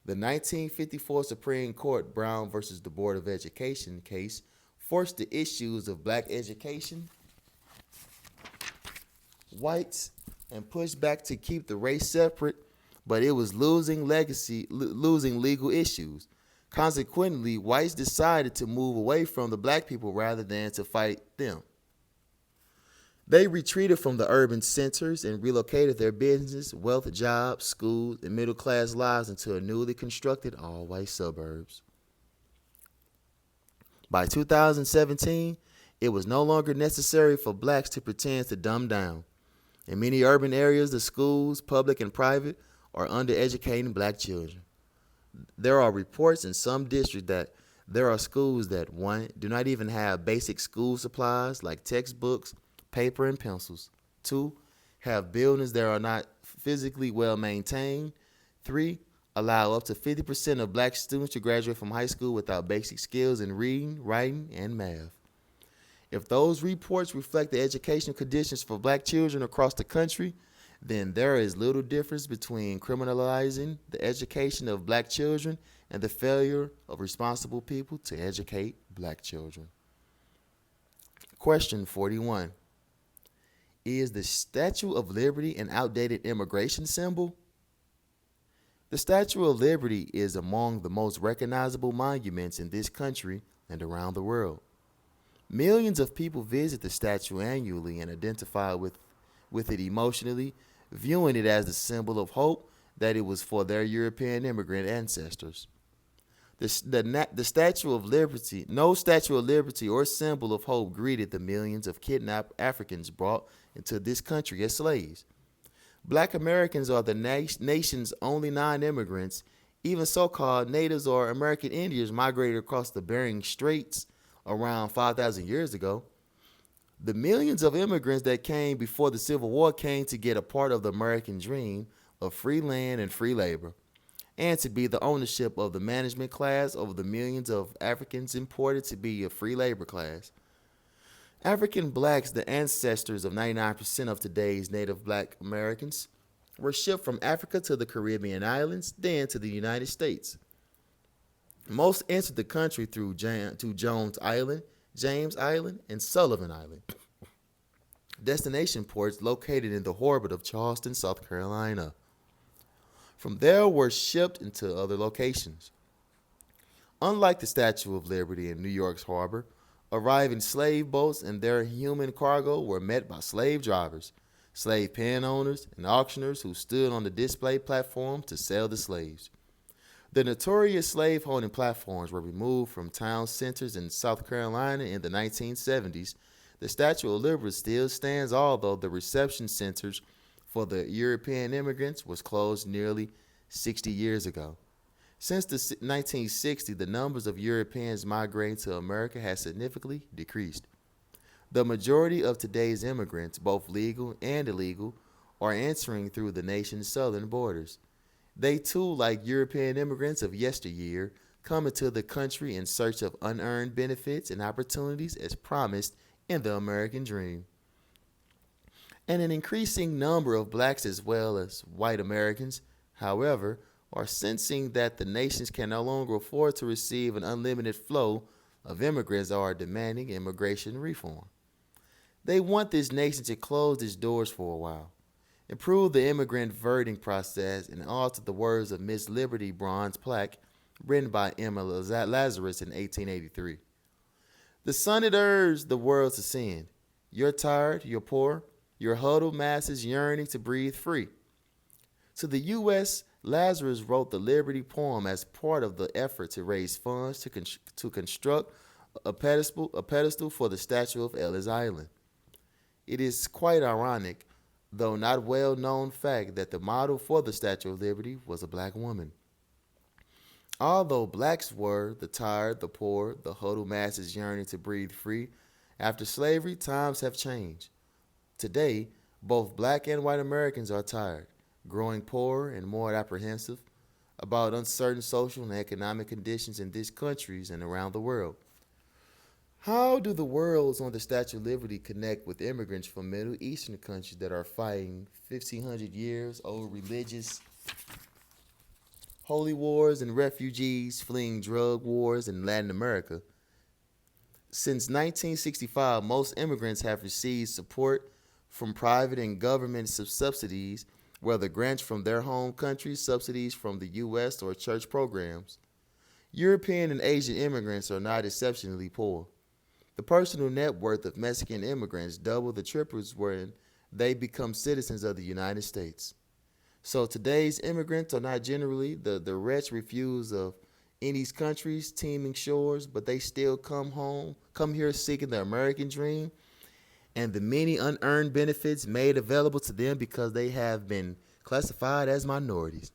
The 1954 Supreme Court Brown versus the Board of Education case forced the issues of black education, whites, and pushed back to keep the race separate, but it was losing legal issues. Consequently, whites decided to move away from the black people rather than to fight them. They retreated from the urban centers and relocated their business, wealth, jobs, schools, and middle class lives into a newly constructed all white suburbs. By 2017, it was no longer necessary for blacks to pretend to dumb down. In many urban areas, the schools, public and private, are undereducating black children. There are reports in some districts that there are schools that, one, do not even have basic school supplies like textbooks, paper, and pencils. Two, have buildings that are not physically well maintained. Three, allow up to 50% of black students to graduate from high school without basic skills in reading, writing, and math. If those reports reflect the educational conditions for black children across the country, then there is little difference between criminalizing the education of black children and the failure of responsible people to educate black children. Question 41. Is the Statue of Liberty an outdated immigration symbol? The Statue of Liberty is among the most recognizable monuments in this country and around the world. Millions of people visit the statue annually and identify with it emotionally, viewing it as the symbol of hope that it was for their European immigrant ancestors. The Statue of Liberty, no Statue of Liberty or symbol of hope greeted the millions of kidnapped Africans brought into this country as slaves. Black Americans are the nation's only non-immigrants. Even so-called natives or American Indians migrated across the Bering Straits around 5,000 years ago. The millions of immigrants that came before the Civil War came to get a part of the American dream of free land and free labor, and to be the ownership of the management class over the millions of Africans imported to be a free labor class. African blacks, the ancestors of 99% of today's native black Americans, were shipped from Africa to the Caribbean islands, then to the United States. Most entered the country through Jones Island, James Island, and Sullivan Island, destination ports located in the orbit of Charleston, South Carolina. From there were shipped into other locations. Unlike the Statue of Liberty in New York's harbor, arriving slave boats and their human cargo were met by slave drivers, slave pen owners, and auctioneers who stood on the display platform to sell the slaves. The notorious slave-holding platforms were removed from town centers in South Carolina in the 1970s. The Statue of Liberty still stands, although the reception centers for the European immigrants was closed nearly 60 years ago. Since the 1960s, the numbers of Europeans migrating to America has significantly decreased. The majority of today's immigrants, both legal and illegal, are entering through the nation's southern borders. They too, like European immigrants of yesteryear, come into the country in search of unearned benefits and opportunities as promised in the American dream. And an increasing number of blacks as well as white Americans, however, are sensing that the nations can no longer afford to receive an unlimited flow of immigrants or are demanding immigration reform. They want this nation to close its doors for a while, improve the immigrant vetting process, and alter the words of Miss Liberty bronze plaque written by Emma Lazarus in 1883. The sun it urged the world to send. You're tired, you're poor, your huddled masses yearning to breathe free. To the U.S., Lazarus wrote the Liberty poem as part of the effort to raise funds to construct a pedestal for the statue of Ellis Island. It is quite ironic, though not well-known fact, that the model for the Statue of Liberty was a black woman. Although blacks were the tired, the poor, the huddled masses yearning to breathe free, after slavery, times have changed. Today, both black and white Americans are tired, growing poorer and more apprehensive about uncertain social and economic conditions in these countries and around the world. How do the worlds on the Statue of Liberty connect with immigrants from Middle Eastern countries that are fighting 1,500 years old religious holy wars and refugees fleeing drug wars in Latin America? Since 1965, most immigrants have received support from private and government subsidies, whether grants from their home countries, subsidies from the U.S., or church programs. European and Asian immigrants are not exceptionally poor. The personal net worth of Mexican immigrants double the triples when they become citizens of the United States. So today's immigrants are not generally the wretched refuse of any countries, teeming shores, but they still come here seeking the American dream and the many unearned benefits made available to them because they have been classified as minorities.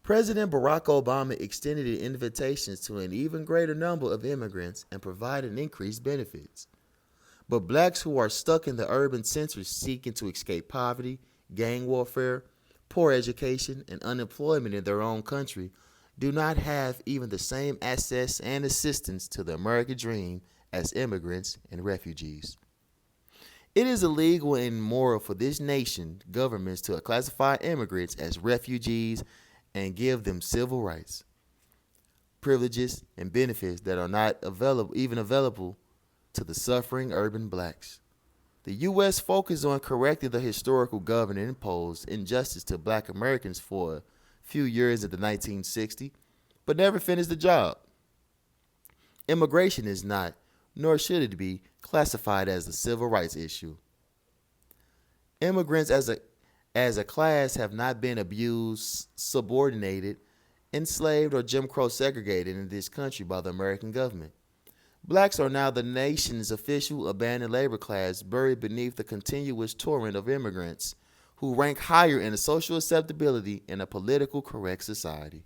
President Barack Obama extended invitations to an even greater number of immigrants and provided increased benefits. But blacks who are stuck in the urban centers seeking to escape poverty, gang warfare, poor education, and unemployment in their own country do not have even the same access and assistance to the American dream as immigrants and refugees. It is illegal and immoral for this nation governments to classify immigrants as refugees and give them civil rights, privileges, and benefits that are not available to the suffering urban blacks. The U.S. focused on correcting the historical government imposed injustice to black Americans for a few years in the 1960s, but never finished the job. Immigration is not, nor should it be, classified as a civil rights issue. Immigrants as a class have not been abused, subordinated, enslaved, or Jim Crow segregated in this country by the American government. Blacks are now the nation's official abandoned labor class, buried beneath the continuous torrent of immigrants who rank higher in the social acceptability in a political correct society.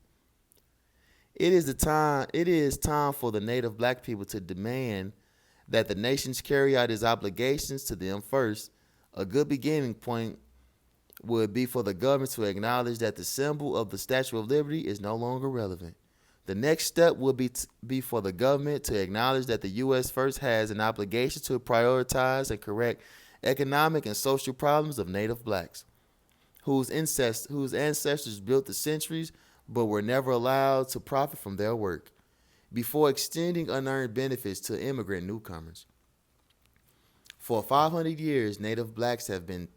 It is time for the native black people to demand that the nations carry out its obligations to them first. A good beginning point would be for the government to acknowledge that the symbol of the Statue of Liberty is no longer relevant. The next step would be for the government to acknowledge that the U.S. first has an obligation to prioritize and correct economic and social problems of native blacks, whose ancestors built the centuries but were never allowed to profit from their work, before extending unearned benefits to immigrant newcomers. For 500 years, native blacks have been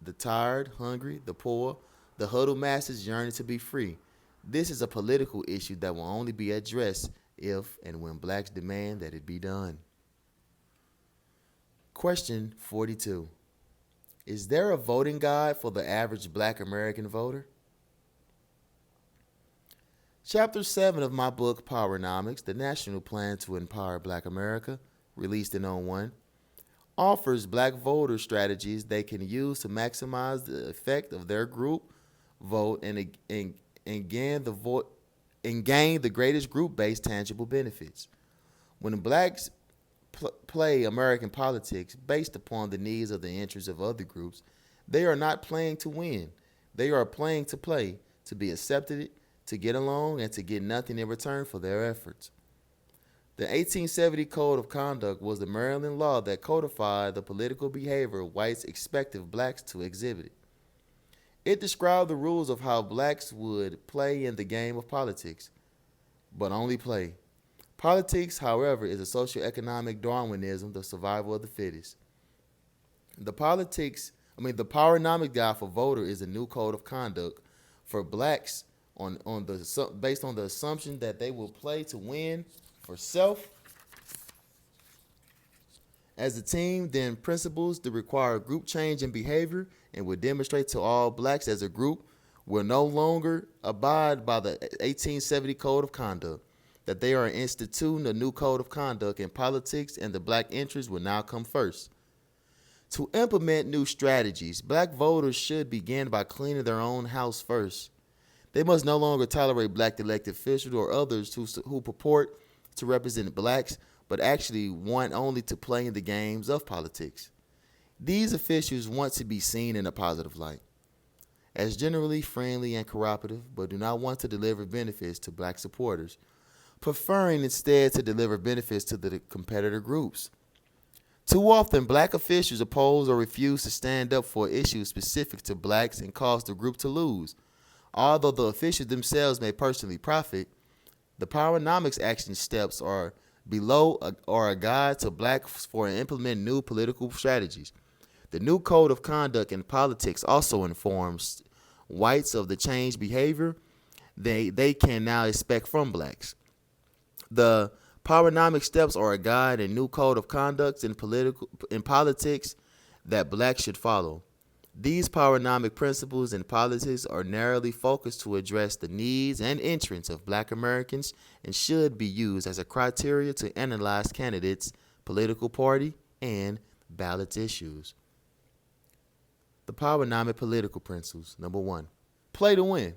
the tired, hungry, the poor, the huddled masses yearning to be free. This is a political issue that will only be addressed if and when blacks demand that it be done. Question 42. Is there a voting guide for the average black American voter? Chapter 7 of my book, Powernomics, The National Plan to Empower Black America, released in '01, offers black voter strategies they can use to maximize the effect of their group vote and gain the greatest group-based tangible benefits. When blacks play American politics based upon the needs of the interests of other groups, they are not playing to win. They are playing to play, to be accepted, to get along, and to get nothing in return for their efforts. The 1870 Code of Conduct was the Maryland law that codified the political behavior whites expected of blacks to exhibit. It described the rules of how blacks would play in the game of politics, but only play. Politics, however, is a socioeconomic Darwinism, the survival of the fittest. The Powernomic Guide for Voter is a new code of conduct for blacks based on the assumption that they will play to win for self as a team, then principles that require group change in behavior and would demonstrate to all blacks as a group will no longer abide by the 1870 Code of Conduct, that they are instituting a new code of conduct in politics and the black interest will now come first. To implement new strategies, black voters should begin by cleaning their own house first. They must no longer tolerate black elected officials or others who purport to represent blacks, but actually want only to play in the games of politics. These officials want to be seen in a positive light, as generally friendly and cooperative, but do not want to deliver benefits to black supporters, preferring instead to deliver benefits to the competitor groups. Too often, black officials oppose or refuse to stand up for issues specific to blacks and cause the group to lose. Although the officials themselves may personally profit, the Powernomics action steps are a guide to blacks for implement new political strategies. The new code of conduct in politics also informs whites of the changed behavior they can now expect from blacks. The Powernomic steps are a guide and new code of conduct in politics that blacks should follow. These Powernomic principles in politics are narrowly focused to address the needs and interests of black Americans and should be used as a criteria to analyze candidates, political party, and ballot issues. The Powernomic political principles. Number 1, play to win.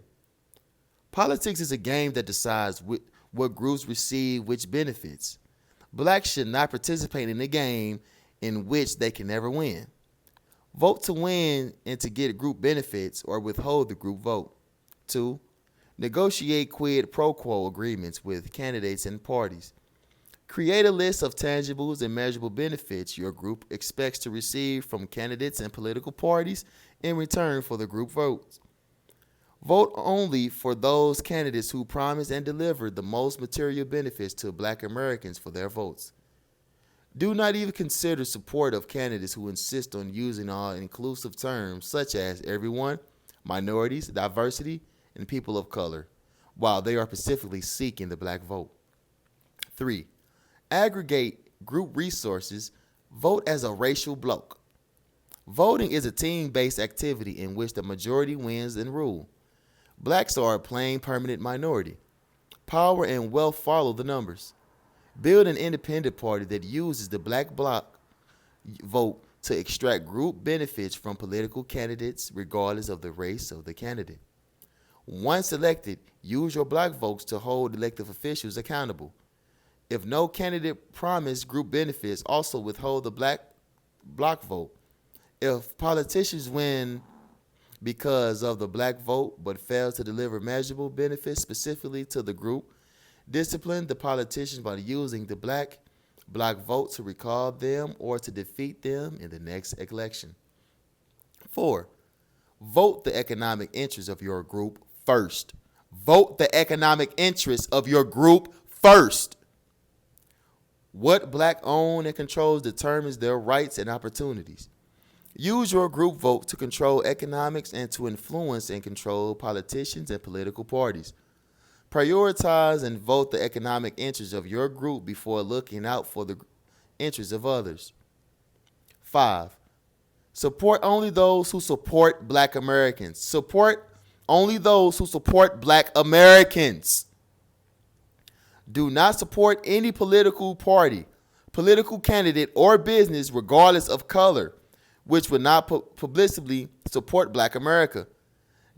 Politics is a game that decides what groups receive which benefits. Blacks should not participate in a game in which they can never win. Vote to win and to get group benefits or withhold the group vote. 2, negotiate quid pro quo agreements with candidates and parties. Create a list of tangibles and measurable benefits your group expects to receive from candidates and political parties in return for the group votes. Vote only for those candidates who promise and deliver the most material benefits to black Americans for their votes. Do not even consider support of candidates who insist on using all-inclusive terms such as everyone, minorities, diversity, and people of color, while they are specifically seeking the black vote. 3, aggregate group resources. Vote as a racial bloc. Voting is a team-based activity in which the majority wins and rule. Blacks are a plain permanent minority. Power and wealth follow the numbers. Build an independent party that uses the black bloc vote to extract group benefits from political candidates regardless of the race of the candidate. Once elected, use your black votes to hold elected officials accountable. If no candidate promised group benefits, also withhold the black bloc vote. If politicians win because of the black vote but fail to deliver measurable benefits specifically to the group, discipline the politicians by using the black bloc vote to recall them or to defeat them in the next election. 4, vote the economic interests of your group first. Vote the economic interests of your group first. What black owns and controls determines their rights and opportunities. Use your group vote to control economics and to influence and control politicians and political parties. Prioritize and vote the economic interests of your group before looking out for the interests of others. 5, support only those who support black Americans. Support only those who support black Americans. Do not support any political party, political candidate, or business, regardless of color, which would not publicly support black America.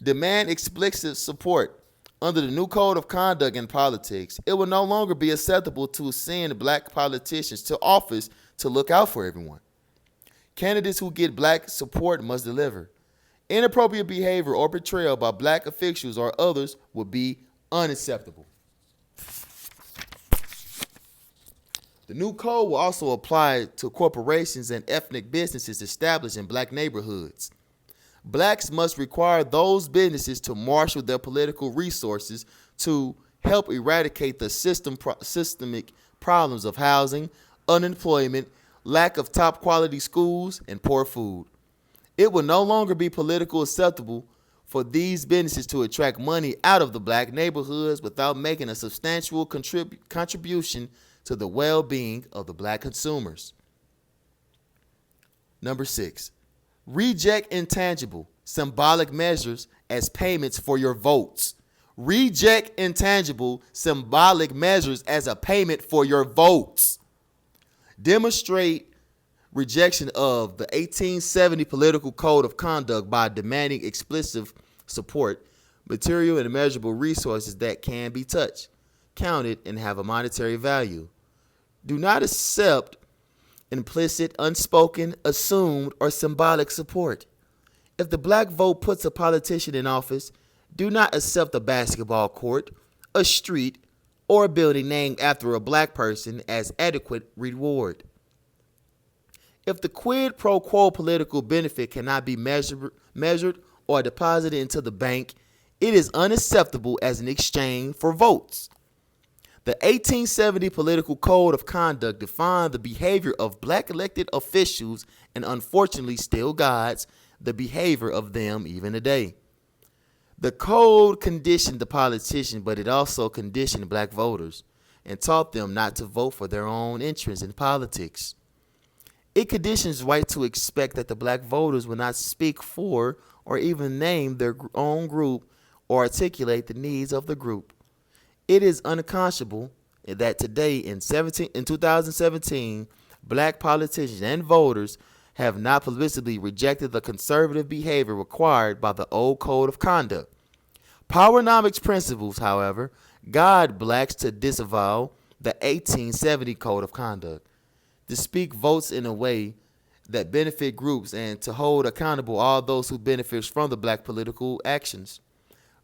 Demand explicit support. Under the new code of conduct in politics, it will no longer be acceptable to send black politicians to office to look out for everyone. Candidates who get black support must deliver. Inappropriate behavior or betrayal by black officials or others will be unacceptable. The new code will also apply to corporations and ethnic businesses established in black neighborhoods. Blacks must require those businesses to marshal their political resources to help eradicate the systemic problems of housing, unemployment, lack of top quality schools, and poor food. It will no longer be politically acceptable for these businesses to attract money out of the black neighborhoods without making a substantial contribution to the well-being of the black consumers. Number 6, reject intangible, symbolic measures as payments for your votes. Reject intangible, symbolic measures as a payment for your votes. Demonstrate rejection of the 1870 Political Code of Conduct by demanding explicit support, material and measurable resources that can be touched, counted, and have a monetary value. Do not accept implicit, unspoken, assumed, or symbolic support. If the black vote puts a politician in office, do not accept a basketball court, a street, or a building named after a black person as adequate reward. If the quid pro quo political benefit cannot be measured or deposited into the bank, it is unacceptable as an exchange for votes. The 1870 Political Code of Conduct defined the behavior of black elected officials and unfortunately still guides the behavior of them even today. The code conditioned the politician, but it also conditioned black voters and taught them not to vote for their own interests in politics. It conditions whites to expect that the black voters will not speak for or even name their own group or articulate the needs of the group. It is unconscionable that today in 2017, black politicians and voters have not publicly rejected the conservative behavior required by the old code of conduct. Powernomics principles, however, guide blacks to disavow the 1870 code of conduct, to speak votes in a way that benefit groups and to hold accountable all those who benefit from the black political actions.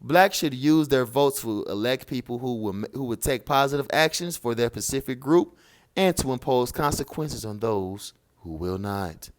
Blacks should use their votes to elect people who would take positive actions for their specific group and to impose consequences on those who will not.